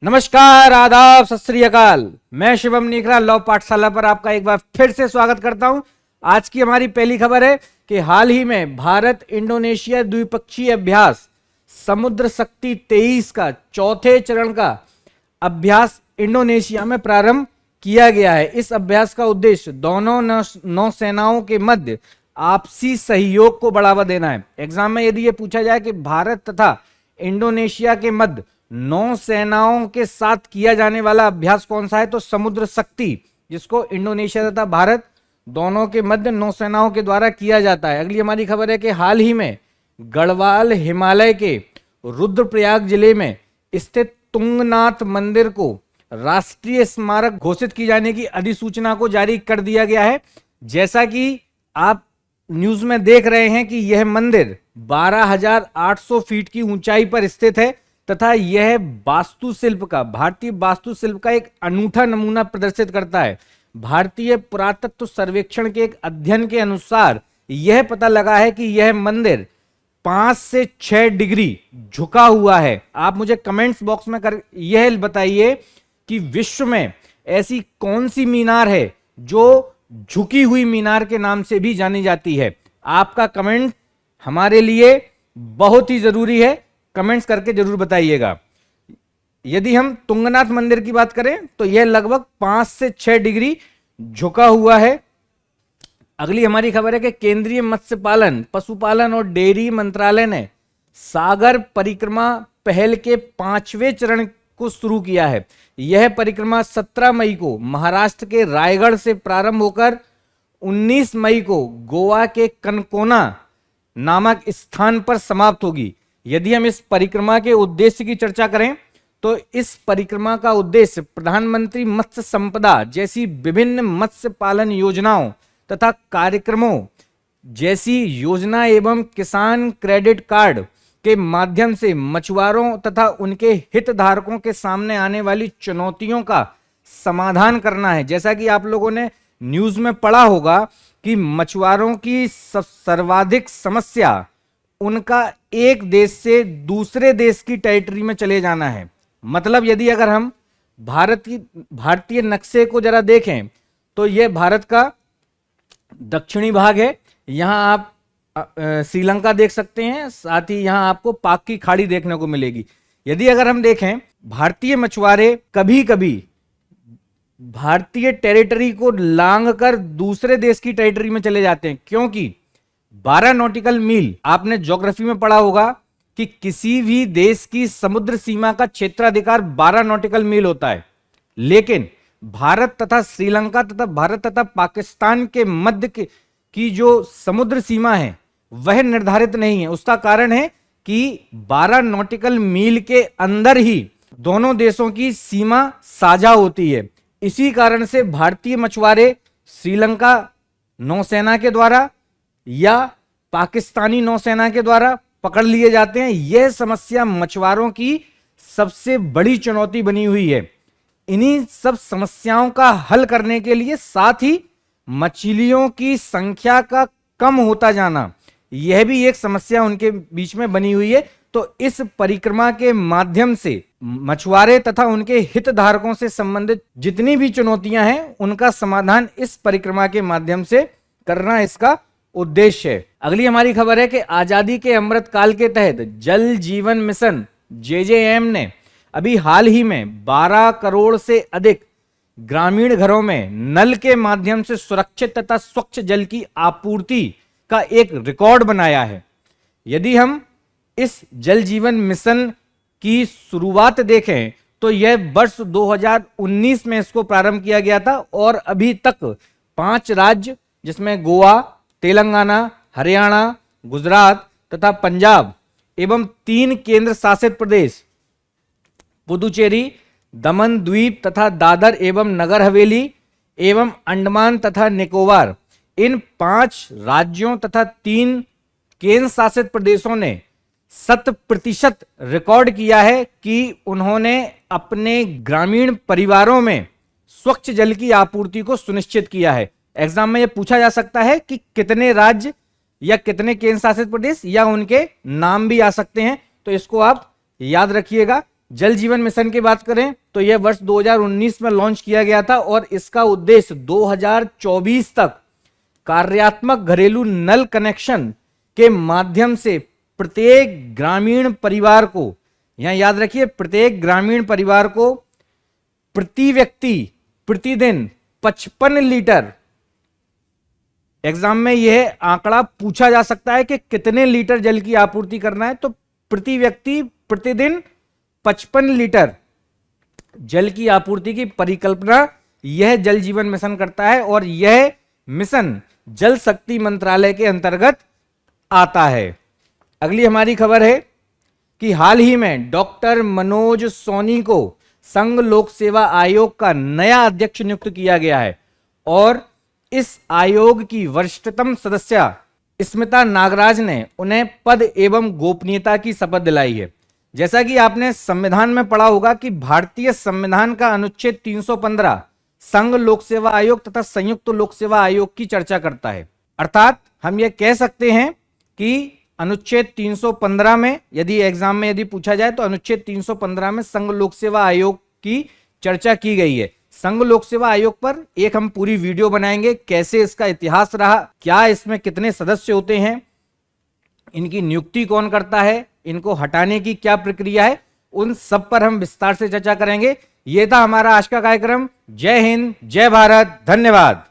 नमस्कार, आदाब, सत श्री अकाल। मैं शिवम निकरा लॉ पाठशाला पर आपका एक बार फिर से स्वागत करता हूं। आज की हमारी पहली खबर है कि हाल ही में भारत इंडोनेशिया द्विपक्षीय अभ्यास समुद्र शक्ति 23 का चौथे चरण का अभ्यास इंडोनेशिया में प्रारंभ किया गया है। इस अभ्यास का उद्देश्य दोनों नौसेनाओं के मध्य आपसी सहयोग को बढ़ावा देना है। एग्जाम में यदि यह पूछा जाए कि भारत तथा इंडोनेशिया के मध्य नौसेनाओं के साथ किया जाने वाला अभ्यास कौन सा है, तो समुद्र शक्ति, जिसको इंडोनेशिया तथा भारत दोनों के मध्य नौसेनाओं के द्वारा किया जाता है। अगली हमारी खबर है कि हाल ही में गढ़वाल हिमालय के रुद्रप्रयाग जिले में स्थित तुंगनाथ मंदिर को राष्ट्रीय स्मारक घोषित की जाने की अधिसूचना को जारी कर दिया गया है। जैसा कि आप न्यूज में देख रहे हैं कि यह मंदिर 12,800 फीट की ऊंचाई पर स्थित है तथा यह भारतीय वास्तुशिल्प का एक अनूठा नमूना प्रदर्शित करता है। भारतीय पुरातत्व सर्वेक्षण के एक अध्ययन के अनुसार यह पता लगा है कि यह मंदिर 5 से 6 डिग्री झुका हुआ है। आप मुझे कमेंट्स बॉक्स में यह बताइए कि विश्व में ऐसी कौन सी मीनार है जो झुकी हुई मीनार के नाम से भी जानी जाती है। आपका कमेंट हमारे लिए बहुत ही जरूरी है, कमेंट्स करके जरूर बताइएगा। यदि हम तुंगनाथ मंदिर की बात करें तो यह लगभग 5 से 6 डिग्री झुका हुआ है। अगली हमारी खबर है कि केंद्रीय मत्स्य पालन, पशुपालन और डेयरी मंत्रालय ने सागर परिक्रमा पहल के 5वें चरण को शुरू किया है। यह परिक्रमा 17 मई को महाराष्ट्र के रायगढ़ से प्रारंभ होकर 19 मई को गोवा के कनकोना नामक स्थान पर समाप्त होगी। यदि हम इस परिक्रमा के उद्देश्य की चर्चा करें तो इस परिक्रमा का उद्देश्य प्रधानमंत्री मत्स्य संपदा जैसी विभिन्न मत्स्य पालन योजनाओं तथा कार्यक्रमों जैसी योजना एवं किसान क्रेडिट कार्ड के माध्यम से मछुआरों तथा उनके हितधारकों के सामने आने वाली चुनौतियों का समाधान करना है। जैसा कि आप लोगों ने न्यूज में पढ़ा होगा कि मछुआरों की सर्वाधिक समस्या उनका एक देश से दूसरे देश की टेरिटरी में चले जाना है। मतलब यदि अगर हम भारतीय नक्शे को जरा देखें तो यह भारत का दक्षिणी भाग है। यहां आप श्रीलंका देख सकते हैं, साथ ही यहां आपको पाक की खाड़ी देखने को मिलेगी। यदि अगर हम देखें, भारतीय मछुआरे कभी कभी भारतीय टेरिटरी को लांघकर दूसरे देश की टेरिटरी में चले जाते हैं, क्योंकि 12 नॉटिकल मील, आपने ज्योग्राफी में पढ़ा होगा कि किसी भी देश की समुद्र सीमा का क्षेत्राधिकार 12 नॉटिकल मील होता है। लेकिन भारत तथा श्रीलंका तथा भारत तथा पाकिस्तान के मध्य की जो समुद्र सीमा है वह निर्धारित नहीं है। उसका कारण है कि 12 नॉटिकल मील के अंदर ही दोनों देशों की सीमा साझा होती है। इसी कारण से भारतीय मछुआरे श्रीलंका नौसेना के द्वारा या पाकिस्तानी नौसेना के द्वारा पकड़ लिए जाते हैं। यह समस्या मछुआरों की सबसे बड़ी चुनौती बनी हुई है। इन्हीं सब समस्याओं का हल करने के लिए, साथ ही मछलियों की संख्या का कम होता जाना, यह भी एक समस्या उनके बीच में बनी हुई है। तो इस परिक्रमा के माध्यम से मछुआरे तथा उनके हितधारकों से संबंधित जितनी भी चुनौतियां हैं उनका समाधान इस परिक्रमा के माध्यम से करना इसका उद्देश्य है। अगली हमारी खबर है कि आजादी के अमृत काल के तहत जल जीवन मिशन जेजेएम ने अभी हाल ही में 12 करोड़ से अधिक ग्रामीण घरों में नल के माध्यम से सुरक्षित तथा स्वच्छ जल की आपूर्ति का एक रिकॉर्ड बनाया है। यदि हम इस जल जीवन मिशन की शुरुआत देखें तो यह वर्ष 2019 में इसको प्रारंभ किया गया था और अभी तक 5 राज्य, जिसमें गोवा, तेलंगाना, हरियाणा, गुजरात तथा पंजाब एवं 3 केंद्र शासित प्रदेश पुदुचेरी, दमन द्वीप तथा दादर एवं नगर हवेली एवं अंडमान तथा निकोबार, इन 5 राज्यों तथा 3 केंद्र शासित प्रदेशों ने 100% रिकॉर्ड किया है कि उन्होंने अपने ग्रामीण परिवारों में स्वच्छ जल की आपूर्ति को सुनिश्चित किया है। एग्जाम में यह पूछा जा सकता है कि कितने राज्य या कितने केंद्र शासित प्रदेश, या उनके नाम भी आ सकते हैं, तो इसको आप याद रखिएगा। जल जीवन मिशन की बात करें तो यह वर्ष 2019 में लॉन्च किया गया था और इसका उद्देश्य 2024 तक कार्यात्मक घरेलू नल कनेक्शन के माध्यम से प्रत्येक ग्रामीण परिवार को, यहां याद रखिए, प्रत्येक ग्रामीण परिवार को प्रति व्यक्ति प्रतिदिन 55 लीटर, एग्जाम में यह आंकड़ा पूछा जा सकता है कि कितने लीटर जल की आपूर्ति करना है, तो प्रति व्यक्ति प्रतिदिन 55 लीटर जल की आपूर्ति की परिकल्पना यह जल जीवन मिशन करता है और यह मिशन जल शक्ति मंत्रालय के अंतर्गत आता है। अगली हमारी खबर है कि हाल ही में डॉक्टर मनोज सोनी को संघ लोक सेवा आयोग का नया अध्यक्ष नियुक्त किया गया है और इस आयोग की वरिष्ठतम सदस्य स्मिता नागराज ने उन्हें पद एवं गोपनीयता की शपथ दिलाई है। जैसा कि आपने संविधान में पढ़ा होगा कि भारतीय संविधान का अनुच्छेद 315 संघ लोक सेवा आयोग तथा संयुक्त लोक सेवा आयोग की चर्चा करता है। अर्थात हम यह कह सकते हैं कि अनुच्छेद 315 में यदि एग्जाम में यदि पूछा जाए तो अनुच्छेद 315 में संघ लोक सेवा आयोग की चर्चा की गई है। संघ लोक सेवा आयोग पर एक हम पूरी वीडियो बनाएंगे, कैसे इसका इतिहास रहा, क्या इसमें कितने सदस्य होते हैं, इनकी नियुक्ति कौन करता है, इनको हटाने की क्या प्रक्रिया है, उन सब पर हम विस्तार से चर्चा करेंगे। यह था हमारा आज का कार्यक्रम। जय हिंद, जय भारत, धन्यवाद।